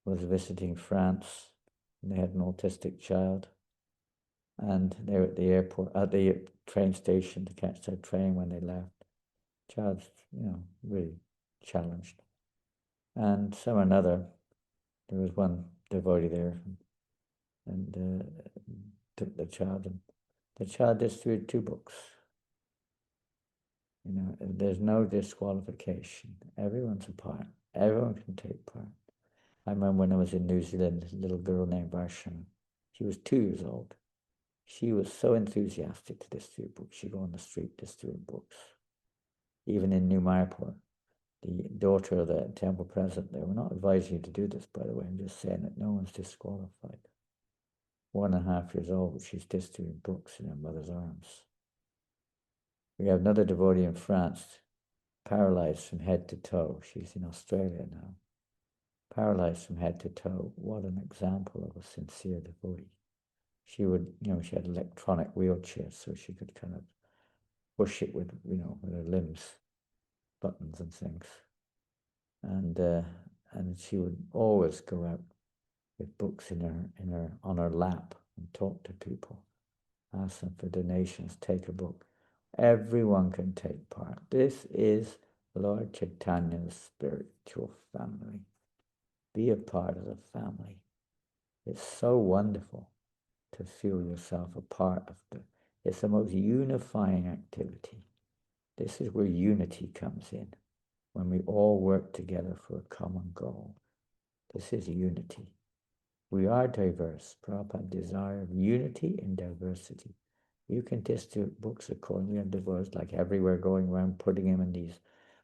was visiting France, and they had an autistic child, and they were at the airport, at the train station to catch their train when they left. Child's, really challenged. And some or another, there was one devotee there, and took the child, and the child distributed 2 books. There's no disqualification. Everyone's a part. Everyone can take part. I remember when I was in New Zealand, a little girl named Varshan. She was 2 years old. She was so enthusiastic to distribute books. She'd go on the street distribute books. Even in New Mayapur, the daughter of the temple president there, we're not advising you to do this, by the way. I'm just saying that no one's disqualified. 1.5 years old, she's distributing books in her mother's arms. We have another devotee in France, paralyzed from head to toe. She's in Australia now. Paralyzed from head to toe. What an example of a sincere devotee. She would, she had an electronic wheelchair, so she could kind of push it with her limbs, buttons and things. And she would always go out with books on her lap and talk to people. Ask them for donations, take a book. Everyone can take part. This is Lord Chaitanya's spiritual family. Be a part of the family. It's so wonderful to feel yourself a part of it's the most unifying activity. This is where unity comes in, when we all work together for a common goal. This is unity. We are diverse. Prabhupada desired unity in diversity. You can distribute books accordingly, and devotees like everywhere going around putting them in these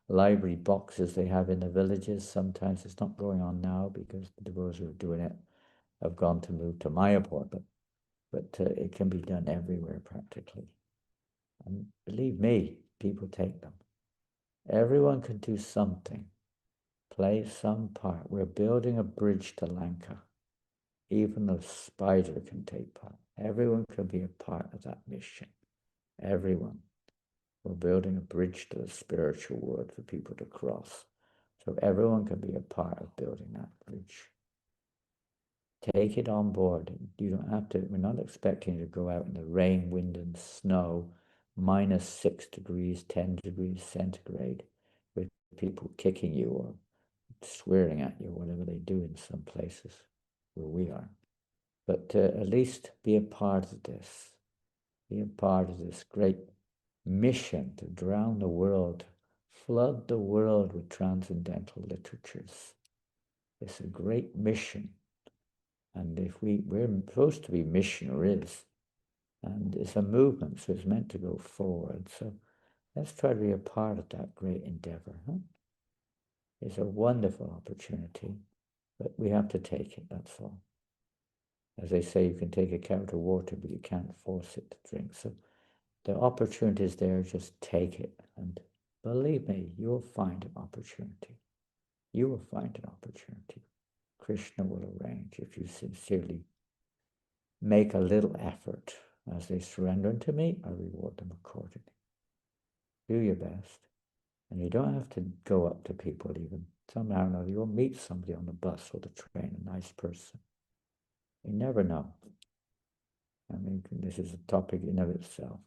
library boxes they have in the villages. Sometimes it's not going on now because the devotees who are doing it have gone to move to Mayapur, but it can be done everywhere practically. And believe me, people take them. Everyone can do something, play some part. We're building a bridge to Lanka. Even a spider can take part. Everyone can be a part of that mission. Everyone. We're building a bridge to the spiritual world for people to cross. So everyone can be a part of building that bridge. Take it on board. You don't have to, we're not expecting you to go out in the rain, wind, and snow, -6 degrees, 10 degrees centigrade, with people kicking you or swearing at you, whatever they do in some places where we are. But at least be a part of this. Be a part of this great mission to drown the world, flood the world with transcendental literatures. It's a great mission. And if we're supposed to be missionaries, and it's a movement, so it's meant to go forward. So let's try to be a part of that great endeavor. Huh? It's a wonderful opportunity, but we have to take it, that's all. As they say, you can take a cow to water, but you can't force it to drink. So the opportunity is there, just take it. And believe me, you'll find an opportunity. You will find an opportunity. Krishna will arrange if you sincerely make a little effort. As they surrender unto me, I reward them accordingly. Do your best. And you don't have to go up to people even. Somehow or another, you'll meet somebody on the bus or the train, a nice person. You never know. I mean, this is a topic in of itself.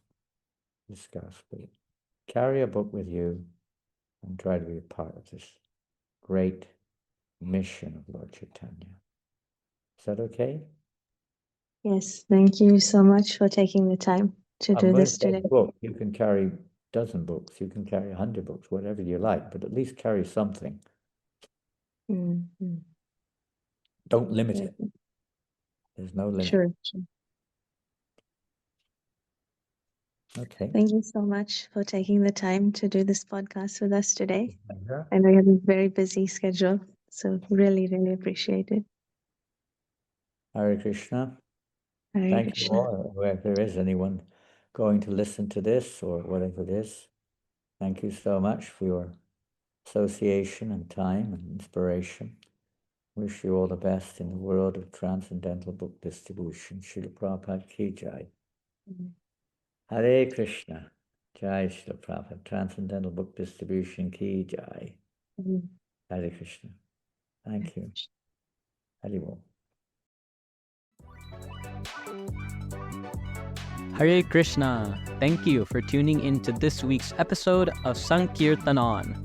Discuss, but carry a book with you and try to be a part of this great mission of Lord Chaitanya. Is that okay? Yes, thank you so much for taking the time to do this today. Book. You can carry a dozen books, you can carry 100 books, whatever you like, but at least carry something. Mm-hmm. Don't limit it. There's no limit. Sure. Okay. Thank you so much for taking the time to do this podcast with us today. I know you have a very busy schedule, so really, really appreciate it. Hare Krishna. Hare Thank Krishna. you all. If there is anyone going to listen to this or whatever it is, thank you so much for your association and time and inspiration. Wish you all the best in the world of transcendental book distribution. Srila Prabhupada ki jai. Hare Krishna. Jai Srila Prabhupada. Transcendental book distribution ki jai. Hare Krishna. Thank you. Hare Bol. Hare Krishna. Thank you for tuning in to this week's episode of Sankirtanon.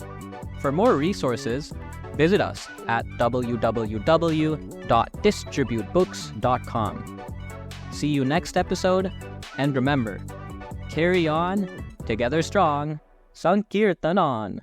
For more resources, visit us at www.distributebooks.com. See you next episode, and remember, carry on, together strong, Sankirtanon.